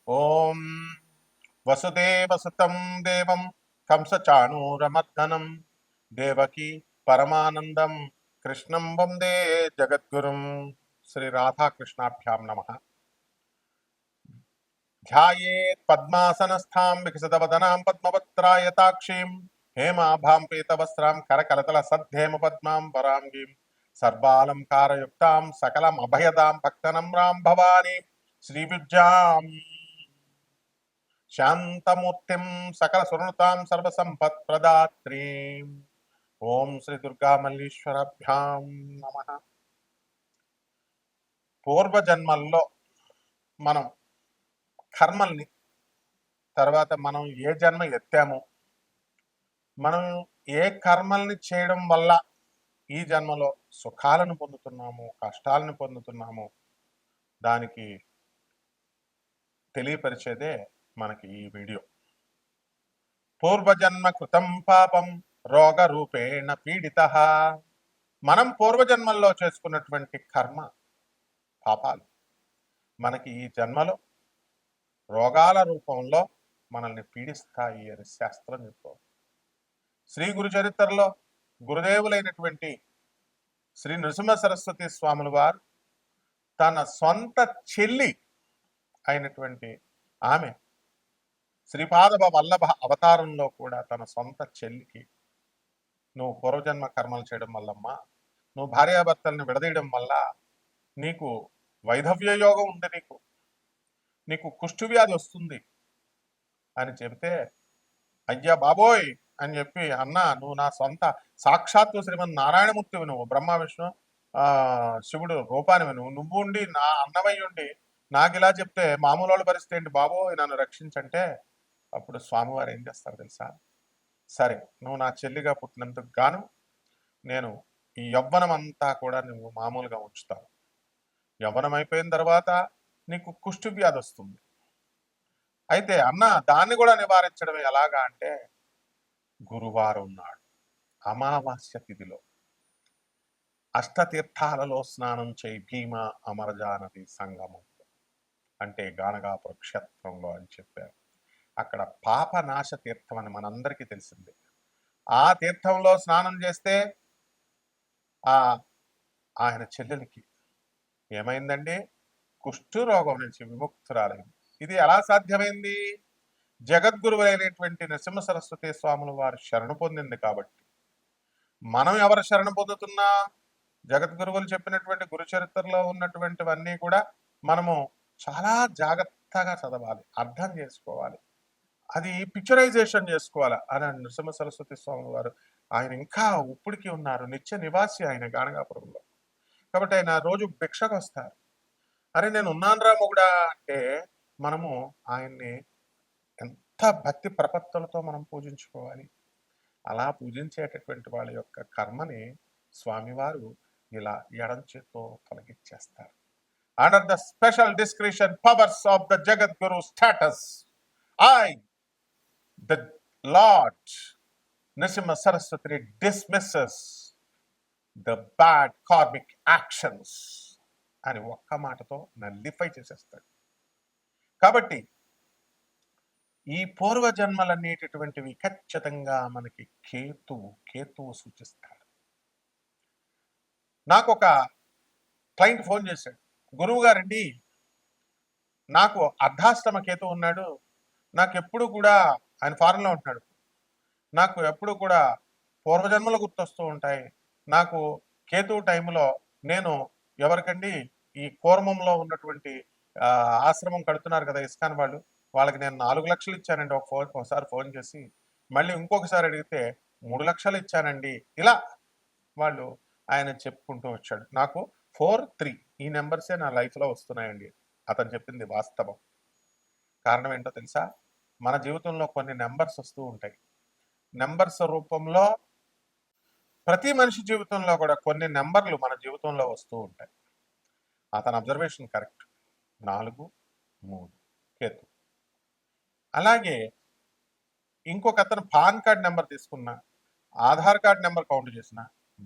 ఓం వసుదేవసుతం దేవం కంసచాణూరమర్దనం దేవకి పరమానందం కృష్ణం వందే జగద్గురుం. శ్రీ రాధాకృష్ణాభ్యాం నమః. ధ్యాయేత్ పద్మాసనస్థాం వికసితవదనాం పద్మపత్రాయతాక్షీం హేమాభాం పీతవస్త్రాం కరకలతల సద్ధేమ పద్మాం వరాంగీం సర్వాలంకారయుక్తాం సకలమభయదాం భక్తనమ్రాం భవానీ శ్రీవిద్యాం శాంతమూర్తిం సకల సునృతాం సర్వసంపత్ప్రదాత్రీం. ఓం శ్రీ దుర్గా మల్లీశ్వరాభ్యాం నమః. పూర్వజన్మల్లో మనం కర్మల్ని, తర్వాత మనం ఏ జన్మ ఎత్తాము, మనం ఏ కర్మల్ని చేయడం వల్ల ఈ జన్మలో సుఖాలను పొందుతున్నాము, కష్టాలను పొందుతున్నాము, దానికి తెలియపరిచేదే మనకి ఈ వీడియో. పూర్వజన్మ కృతం పాపం రోగ రూపేణ పీడిత. మనం పూర్వజన్మల్లో చేసుకున్నటువంటి కర్మ పాపాలు మనకి ఈ జన్మలో రోగాల రూపంలో మనల్ని పీడిస్తాయి అని శాస్త్రం చెప్తాం. శ్రీ గురు చరిత్రలో గురుదేవులైనటువంటి శ్రీ నృసింహ సరస్వతి స్వాముల వారు తన సొంత చెల్లి అయినటువంటి ఆమె శ్రీపాద వల్లభ అవతారంలో కూడా తన సొంత చెల్లికి, నువ్వు పూర్వజన్మ కర్మలు చేయడం వల్లమ్మా, నువ్వు భార్యాభర్తల్ని విడదీయడం వల్ల నీకు వైధవ్య యోగం ఉంది, నీకు కుష్టు వ్యాధి వస్తుంది అని చెబితే, అయ్యా బాబోయ్ అని చెప్పి, అన్న నువ్వు నా సొంత సాక్షాత్తు శ్రీమన్ నారాయణమూర్తివి, నువ్వు బ్రహ్మ విష్ణు శివుడు రూపానివి, నువ్వు ఉండి నా అన్నమయ్య ఉండి నాకు ఇలా చెప్తే మామూలు వాళ్ళ పరిస్థితి ఏంటి బాబోయ్, నన్ను రక్షించంటే అప్పుడు స్వామివారు ఏం చేస్తారు తెలుసా? సరే, నువ్వు నా చెల్లిగా పుట్టినందుకు గాను నేను ఈ యవ్వనం అంతా కూడా నువ్వు మామూలుగా ఉంచుతావు. యవ్వనం అయిపోయిన తర్వాత నీకు కుష్టు వ్యాధి వస్తుంది. అయితే అన్న దాన్ని కూడా నివారించడం ఎలాగా అంటే, గురువారం నాడు అమావాస్య తిథిలో అష్టతీర్థాలలో స్నానం చేయి భీమ అమరజానది సంగమం, అంటే గానగాపుర క్షేత్రంలో అని చెప్పారు. అక్కడ పాపనాశ తీర్థం అని మనందరికీ తెలిసిందే. ఆ తీర్థంలో స్నానం చేస్తే ఆయన చెల్లెలికి ఏమైందండి? కుష్ఠు రోగం నుంచి విముక్తురాలైంది. ఇది ఎలా సాధ్యమైంది? జగద్గురువైనటువంటి నరసింహ సరస్వతి స్వాముల వారు శరణు పొందింది కాబట్టి. మనం ఎవరు శరణు పొందుతున్నా? జగద్గురువులు చెప్పినటువంటి గురు చరిత్రలో ఉన్నటువంటివన్నీ కూడా మనము చాలా జాగ్రత్తగా చదవాలి, అర్థం చేసుకోవాలి, అది పిక్చరైజేషన్ చేసుకోవాలి. అని నృసింహ సరస్వతి స్వామి వారు ఆయన ఇంకా ఉప్పుడికి ఉన్నారు, నిత్య నివాసి ఆయన గానగాపురంలో. కాబట్టి ఆయన రోజు భిక్షకు వస్తారు. అరే నేను ఉన్నానురా మొగుడా అంటే మనము ఆయన్ని ఎంత భక్తి ప్రపత్తులతో మనం పూజించుకోవాలి. అలా పూజించేటటువంటి వాళ్ళ యొక్క కర్మని స్వామివారు ఇలా ఎడం చేత్తో తొలగించేస్తారు. Under the special discretion powers of the Jagadguru status, the Lord Nrsimha Saraswati dismisses the bad karmic actions అని ఒక్క మాటతో నల్లిఫై చేసేస్తాడు. కాబట్టి ఈ పూర్వజన్మలనేటటువంటివి ఖచ్చితంగా మనకి కేతువు సూచిస్తాడు. నాకు ఒక క్లయింట్ ఫోన్ చేశాడు, గురువు గారండి నాకు అర్ధాష్టమ కేతు ఉన్నాడు, నాకు ఎప్పుడు కూడా, ఆయన ఫారెన్లో ఉంటున్నాడు, నాకు ఎప్పుడు కూడా పూర్వజన్మలు గుర్తొస్తూ ఉంటాయి. నాకు కేతు టైంలో నేను ఎవరికండి ఈ కూర్మంలో ఉన్నటువంటి ఆశ్రమం కడుతున్నారు కదా ఇస్కాన్ వాళ్ళు, వాళ్ళకి నేను 4 లక్షలు ఇచ్చానండి ఒకసారి ఫోన్ చేసి, మళ్ళీ ఇంకొకసారి అడిగితే 3 లక్షలు ఇచ్చానండి. ఇలా వాళ్ళు ఆయన చెప్పుకుంటూ వచ్చాడు. నాకు 4-3 ఈ నెంబర్సే నా లైఫ్లో వస్తున్నాయండి. అతను చెప్పింది వాస్తవం. కారణం ఏంటో తెలుసా? మన జీవితంలో కొన్ని నెంబర్స్ వస్తూ ఉంటాయి. నెంబర్స్ రూపంలో ప్రతి మనిషి జీవితంలో కూడా కొన్ని నెంబర్లు మన జీవితంలో వస్తూ ఉంటాయి. అతని అబ్జర్వేషన్ కరెక్ట్. 4-3 కేతు. అలాగే ఇంకొక అతను పాన్ కార్డ్ నెంబర్ తీసుకున్నా, ఆధార్ కార్డ్ నెంబర్ కౌంట్ చేసిన,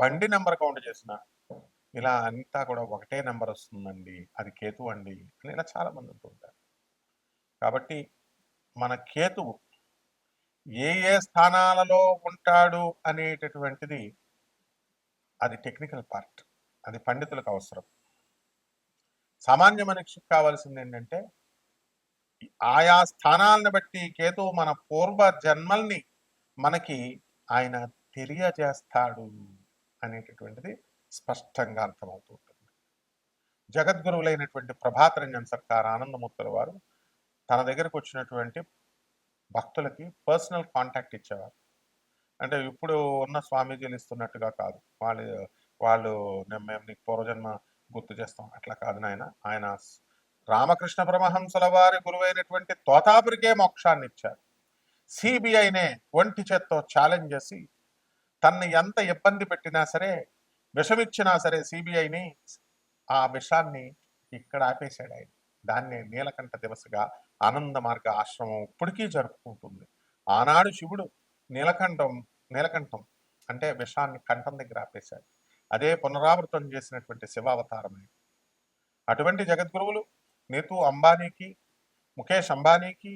బండి నెంబర్ కౌంట్ చేసిన, ఇలా అంతా కూడా ఒకటే నెంబర్ వస్తుందండి, అది కేతు అండి అని ఇలా చాలా మంది అంటూ ఉంటారు. కాబట్టి మన కేతువు ఏ ఏ స్థానాలలో ఉంటాడు అనేటటువంటిది అది టెక్నికల్ పార్ట్, అది పండితులకు అవసరం. సామాన్య మనిషికి కావాల్సింది ఏంటంటే ఆయా స్థానాలను బట్టి కేతువు మన పూర్వ జన్మల్ని మనకి ఆయన తెలియజేస్తాడు అనేటటువంటిది స్పష్టంగా అర్థమవుతూ ఉంటుంది. జగద్గురువులైనటువంటి ప్రభాత రంజన్ సర్కార్ ఆనందమూర్తుల వారు తన దగ్గరకు వచ్చినటువంటి భక్తులకి పర్సనల్ కాంటాక్ట్ ఇచ్చేవారు. అంటే ఇప్పుడు ఉన్న స్వామీజీలు ఇస్తున్నట్టుగా కాదు. వాళ్ళు మేము నీకు పూర్వజన్మ గుర్తు చేస్తాం అట్లా కాదు నాయన. ఆయన రామకృష్ణ పరమహంసల వారి గురువైనటువంటి తోతాపురికే మోక్షాన్ని ఇచ్చారు. సిబిఐనే ఒంటి చేత్తో ఛాలెంజ్ చేసి తన్ని ఎంత ఇబ్బంది పెట్టినా సరే, విషమిచ్చినా సరే సిబిఐని, ఆ విషాన్ని ఇక్కడ ఆపేశాడు ఆయన. దాన్ని నీలకంఠ దివసగా ఆనంద మార్గ ఆశ్రమం ఇప్పటికీ జరుపుకుంటుంది. ఆనాడు శివుడు నీలకంఠం అంటే విషాన్ని కంఠం దగ్గర ఆపేశాడు. అదే పునరావృతం చేసినటువంటి శివావతారమే. అటువంటి జగద్గురువులు నీతూ అంబానీకి, ముఖేష్ అంబానీకి,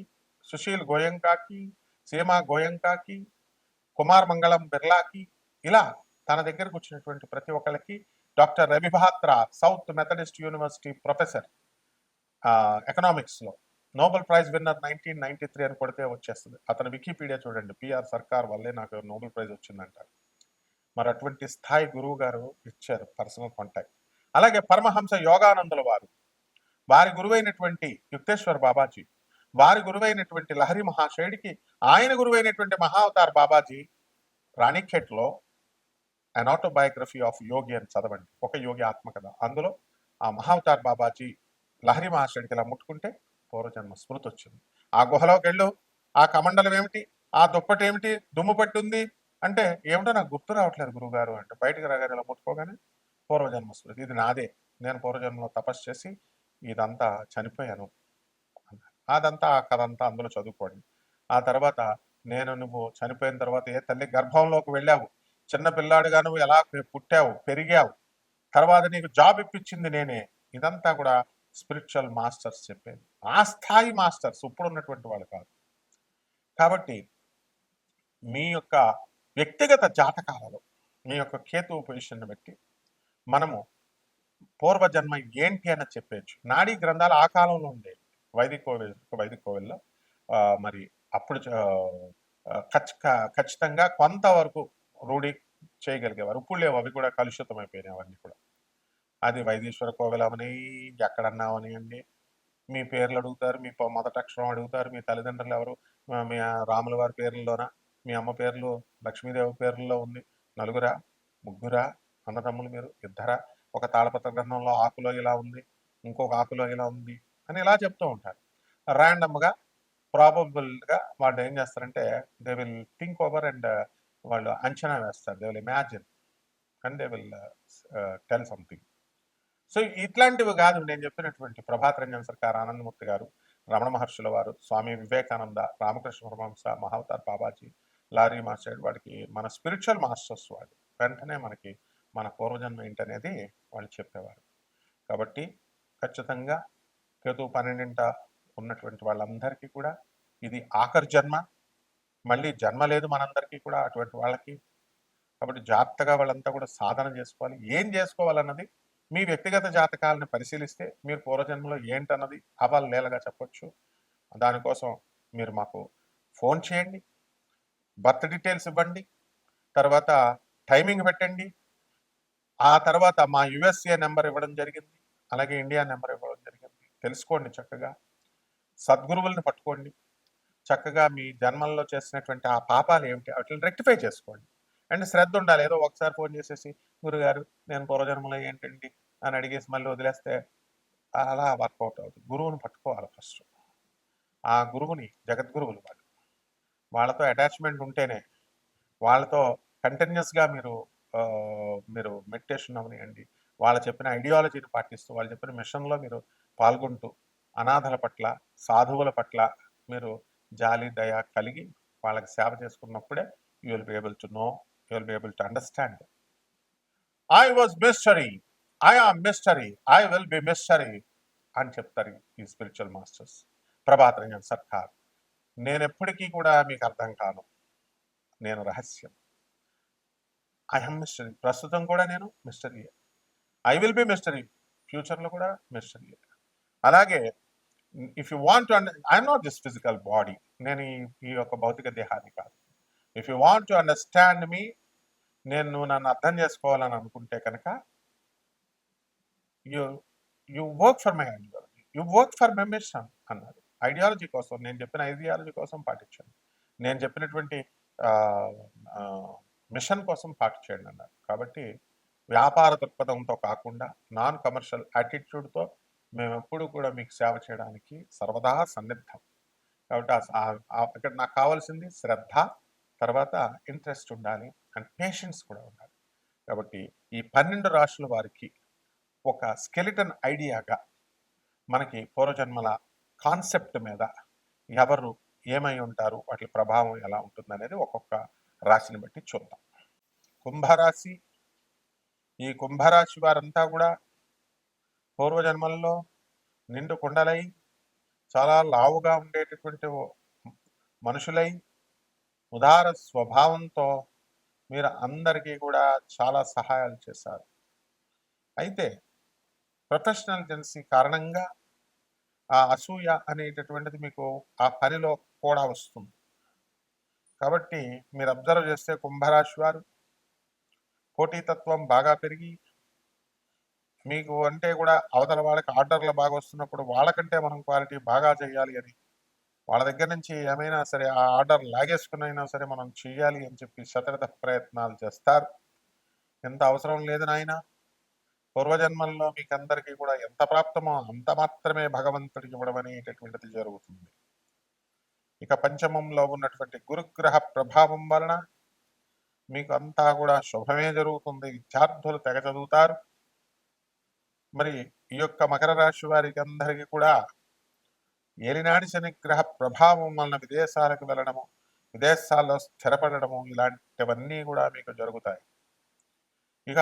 సుశీల్ గోయంకాకి, సీమా గోయంకాకి, కుమార్ మంగళం బిర్లాకి, ఇలా తన దగ్గరకు వచ్చినటువంటి ప్రతి ఒక్కరికి doctor Ravi Batra South Methodist University professor, ఎకనామిక్స్లో నోబెల్ ప్రైజ్ విన్నర్ 1993 అని కొడితే వచ్చేస్తుంది. అతను వికీపీడియా చూడండి, పిఆర్ సర్కార్ వల్లే నాకు నోబెల్ ప్రైజ్ వచ్చిందంటారు. మరి అటువంటి స్థాయి గురువు గారు ఇచ్చారు పర్సనల్ కాంటాక్ట్. అలాగే పరమహంస యోగానందుల వారి గురువైనటువంటి యుక్తేశ్వర్ బాబాజీ, వారి గురువైనటువంటి లహరి మహాశయుడికి ఆయన గురువైనటువంటి మహావతార్ బాబాజీ రాణిఖేట్లో అన్ ఆటోబయోగ్రఫీ ఆఫ్ యోగి అని చదవండి, ఒక యోగి ఆత్మకథ. అందులో ఆ మహావతార్ బాబాజీ లహరి మహాశయుడికి ఇలా ముట్టుకుంటే పూర్వజన్మ స్మృతి వచ్చింది. ఆ గుహలోకి వెళ్ళు, ఆ కమండలం ఏమిటి, ఆ దుప్పటి ఏమిటి, దుమ్ము పట్టి ఉంది అంటే ఏమిటో నాకు గుర్తు రావట్లేదు గురువుగారు అంటే, బయటకు రాగానే ఇలా ముట్టుకోగానే పూర్వజన్మ స్మృతి, ఇది నాదే, నేను పూర్వజన్మలో తపస్సు చేసి ఇదంతా చనిపోయాను అన్నారు. అదంతా ఆ కథ అంతా అందులో చదువుకోండి. ఆ తర్వాత నువ్వు చనిపోయిన తర్వాత ఏ తల్లి గర్భంలోకి వెళ్ళావు, చిన్న పిల్లాడుగా నువ్వు ఎలా పుట్టావు, పెరిగావు, తర్వాత నీకు జాబ్ ఇప్పించింది నేనే, ఇదంతా కూడా స్పిరిచువల్ మాస్టర్స్ చెప్పేది. ఆ స్థాయి మాస్టర్స్ ఇప్పుడు ఉన్నటువంటి వాళ్ళు కాదు. కాబట్టి మీ యొక్క వ్యక్తిగత జాతకాలలో మీ యొక్క కేతువు పొజిషన్ బట్టి మనము పూర్వజన్మ ఏంటి అని చెప్పచ్చు. నాడీ గ్రంథాలు ఆ కాలంలో ఉండేవి వైదిక కోవిల్లో. మరి అప్పుడు ఖచ్చితంగా కొంతవరకు రూఢి చేయగలిగేవారు. ఇప్పుడు లేవు, అవి కూడా కలుషితం అయిపోయినాయి అవన్నీ కూడా. అది వైదీశ్వర కోవిలమని ఎక్కడన్నా అవనియండి, మీ పేర్లు అడుగుతారు, మీ మొదటి అక్షరం అడుగుతారు, మీ తల్లిదండ్రులు ఎవరు, మీ రాముల వారి పేర్లలోన, మీ అమ్మ పేర్లు లక్ష్మీదేవి పేర్లలో ఉంది, నలుగురా ముగ్గురా అన్నదమ్ములు మీరు ఇద్దరా, ఒక తాళపత్ర గ్రంథంలో ఆకులో ఇలా ఉంది, ఇంకొక ఆకులో ఇలా ఉంది అని ఇలా చెప్తూ ఉంటారు. ర్యాండమ్గా ప్రాబబుల్గా వాళ్ళు ఏం చేస్తారంటే they will think over and వాళ్ళు అంచనా వేస్తారు, they will imagine and they will tell something. So ఇట్లాంటివి కాదు నేను చెప్పినటువంటి ప్రభాత రంజన్ సర్కార్ ఆనందమూర్తి గారు, రమణ మహర్షుల వారు, స్వామి వివేకానంద, రామకృష్ణ పరమహంస, మహావతార్ బాబాజీ, లారీ మాస్టర్, వాడికి మన స్పిరిచువల్ మాస్టర్స్ వాళ్ళు వెంటనే మనకి మన పూర్వజన్మ ఏంటనేది వాళ్ళు చెప్పేవారు. కాబట్టి ఖచ్చితంగా కేతు 12 ఉన్నటువంటి వాళ్ళందరికీ కూడా ఇది ఆఖరి జన్మ, మళ్ళీ జన్మ లేదు మనందరికీ కూడా అటువంటి వాళ్ళకి. కాబట్టి జాగ్రత్తగా వాళ్ళంతా కూడా సాధన చేసుకోవాలి. ఏం చేసుకోవాలన్నది మీ వ్యక్తిగత జాతకాలను పరిశీలిస్తే మీరు పూర్వజన్మలో ఏంటన్నది అవలీలగా చెప్పొచ్చు. దానికోసం మీరు మాకు ఫోన్ చేయండి, బర్త్ డీటెయిల్స్ ఇవ్వండి, తర్వాత టైమింగ్ పెట్టండి. ఆ తర్వాత మా యుఎస్ఏ నెంబర్ ఇవ్వడం జరిగింది, అలాగే ఇండియా నెంబర్ ఇవ్వడం జరిగింది. తెలుసుకోండి చక్కగా, సద్గురువుల్ని పట్టుకోండి, చక్కగా మీ జన్మల్లో చేసినటువంటి ఆ పాపాలు ఏమిటి వాటిని రెక్టిఫై చేసుకోండి. అండ్ శ్రద్ధ ఉండాలి. ఏదో ఒకసారి ఫోన్ చేసేసి గురుగారు నేను పూర్వజన్మలో ఏంటండి అని అడిగేసి మళ్ళీ వదిలేస్తే అలా వర్కౌట్ అవుతుంది. గురువుని పట్టుకోవాలి ఫస్ట్. ఆ గురువుని జగద్గురువులు వాళ్ళతో అటాచ్మెంట్ ఉంటేనే, వాళ్ళతో కంటిన్యూస్గా మీరు మెడిటేషన్ అవనియండి, వాళ్ళు చెప్పిన ఐడియాలజీని పాటిస్తూ, వాళ్ళు చెప్పిన మిషన్లో మీరు పాల్గొంటూ, అనాథల పట్ల, సాధువుల పట్ల మీరు జాలి దయ కలిగి వాళ్ళకి సేవ చేసుకున్నప్పుడే you will be able to know, you will be able to understand. I was mystery, I am mystery, I will be mystery అని చెప్తారు ఈ స్పిరిచువల్ మాస్టర్స్. ప్రభాత్ రంజన్ సర్కార్. నేనెప్పటికీ కూడా మీకు అర్థం కాను. నేను రహస్యం. I am mystery. ప్రస్తుతం కూడా నేను మిస్టరీయే. I will be mystery. ఫ్యూచర్‌లో కూడా మిస్టరీయే. అలాగే if you want to I'm not this physical body. నేను ఈ యొక్క భౌతిక దేహాన్ని కాదు. If you want to understand me, నువ్వు నన్ను అర్థం చేసుకోవాలని అనుకుంటే కనుక you you work for my ideology. You work for my mission అన్నారు. ఐడియాలజీ కోసం, నేను చెప్పిన ఐడియాలజీ కోసం పాటించండి. నేను చెప్పినటువంటి మిషన్ కోసం పాటు చేయండి అన్నారు. కాబట్టి వ్యాపార దృక్పథంతో కాకుండా నాన్ కమర్షియల్ యాటిట్యూడ్తో మేము ఎప్పుడు కూడా మీకు సేవ చేయడానికి సర్వదా సన్నిద్ధం. కాబట్టి అక్కడ నాకు కావాల్సింది శ్రద్ధ, తర్వాత ఇంట్రెస్ట్ ఉండాలి, అండ్ పేషెన్స్ కూడా ఉండాలి. కాబట్టి ఈ 12 రాశుల వారికి ఒక స్కెలిటన్ ఐడియాగా మనకి పూర్వజన్మల కాన్సెప్ట్ మీద ఎవరు ఏమై ఉంటారు, వాటి ప్రభావం ఎలా ఉంటుందనేది ఒక్కొక్క రాశిని బట్టి చూద్దాం. కుంభరాశి. ఈ కుంభరాశి వారంతా కూడా పూర్వజన్మల్లో నిండు కుండలై చాలా లావుగా ఉండేటటువంటి మనుషులై ఉదార స్వభావంతో మీరు అందరికీ కూడా చాలా సహాయాలు చేశారు. అయితే ప్రొఫెషనల్ జెన్సీ కారణంగా ఆ అసూయ అనేటటువంటిది మీకు ఆ పనిలో కూడా వస్తుంది. కాబట్టి మీరు అబ్జర్వ్ చేస్తే కుంభరాశి వారు పోటీతత్వం బాగా పెరిగి మీకు అంటే కూడా అవతల వాళ్ళకి ఆర్డర్లు బాగా వస్తున్నప్పుడు వాళ్ళకంటే మనం క్వాలిటీ బాగా చేయాలి అని, వాళ్ళ దగ్గర నుంచి ఏమైనా సరే ఆ ఆర్డర్ లాగేసుకునైనా సరే మనం చేయాలి అని చెప్పి శతవిధ ప్రయత్నాలు చేస్తారు. ఎంత అవసరం లేదు నాయన, పూర్వజన్మల్లో మీకు అందరికీ కూడా ఎంత ప్రాప్తమో అంత మాత్రమే భగవంతుడికి ఇవ్వడం అనేటటువంటిది జరుగుతుంది. ఇక పంచమంలో ఉన్నటువంటి గురుగ్రహ ప్రభావం వలన మీకు అంతా కూడా శుభమే జరుగుతుంది. విద్యార్థులు తెగ చదువుతారు. మరి ఈ యొక్క మకర రాశి వారికి అందరికీ కూడా ఏలినాటి శని గ్రహ ప్రభావం వలన విదేశాలకు వెళ్ళడము, విదేశాల్లో స్థిరపడము, ఇలాంటివన్నీ కూడా మీకు జరుగుతాయి. ఇక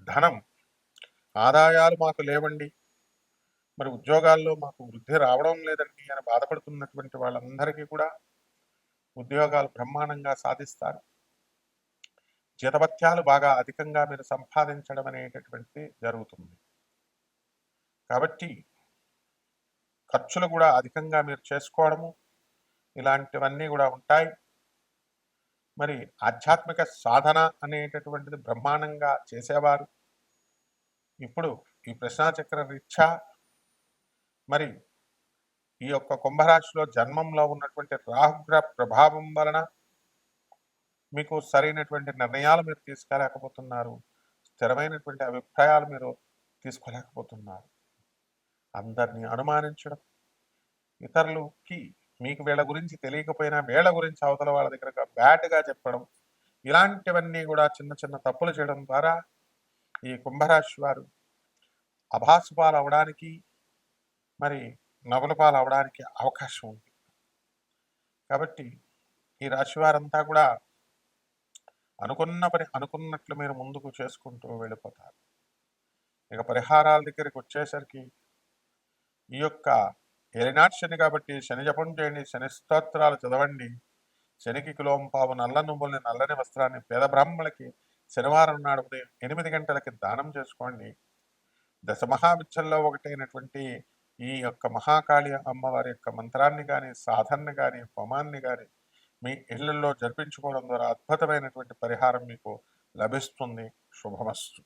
ధనం, ఆదాయాలు మాకు లేవండి, మరి ఉద్యోగాల్లో మాకు వృద్ధి రావడం లేదండి అని బాధపడుతున్నటువంటి వాళ్ళందరికీ కూడా ఉద్యోగాలు బ్రహ్మాండంగా సాధిస్తారు. జీతభత్యాలు బాగా అధికంగా మీరు సంపాదించడం అనేటటువంటిది జరుగుతుంది. కాబట్టి ఖర్చులు కూడా అధికంగా మీరు చేసుకోవడము, ఇలాంటివన్నీ కూడా ఉంటాయి. మరి ఆధ్యాత్మిక సాధన అనేటటువంటిది బ్రహ్మాండంగా చేసేవారు. ఇప్పుడు ఈ ప్రశ్నాచక్ర రీత్యా మరి ఈ యొక్క కుంభరాశిలో జన్మంలో ఉన్నటువంటి రాహుగ్రహ ప్రభావం వలన మీకు సరైనటువంటి నిర్ణయాలు మీరు తీసుకోలేకపోతున్నారు, స్థిరమైనటువంటి అభిప్రాయాలు మీరు తీసుకోలేకపోతున్నారు. అందరినీ అనుమానించడం, ఇతరులకి మీకు వీళ్ళ గురించి తెలియకపోయినా వీళ్ళ గురించి అవతల వాళ్ళ దగ్గర బ్యాడ్గా చెప్పడం, ఇలాంటివన్నీ కూడా చిన్న చిన్న తప్పులు చేయడం ద్వారా ఈ కుంభరాశి వారు అభాసుపాలు అవడానికి, మరి నవ్వులపాలు అవడానికి అవకాశం ఉంది. కాబట్టి ఈ రాశి వారంతా కూడా అనుకున్న పని అనుకున్నట్లు మీరు ముందుకు చేసుకుంటూ వెళ్ళిపోతారు. ఇక పరిహారాల దగ్గరికి వచ్చేసరికి ఈ యొక్క ఏలినాటి శని కాబట్టి శని జపం చేయండి, శని స్తోత్రాలు చదవండి, శనికి కిలోంపావు నల్ల నువ్వుల్ని, నల్లని వస్త్రాన్ని పేద బ్రాహ్మణులకి శనివారం నాడు ఉదయం 8 గంటలకి దానం చేసుకోండి. దశమహావిద్యల్లో ఒకటైనటువంటి ఈ యొక్క మహాకాళి అమ్మవారి యొక్క మంత్రాన్ని కానీ, సాధనని కానీ, హోమాన్ని కానీ మీ ఇళ్లలో జరిపించుకోవడం ద్వారా అద్భుతమైనటువంటి పరిహారం మీకు లభిస్తుంది. శుభమస్తు.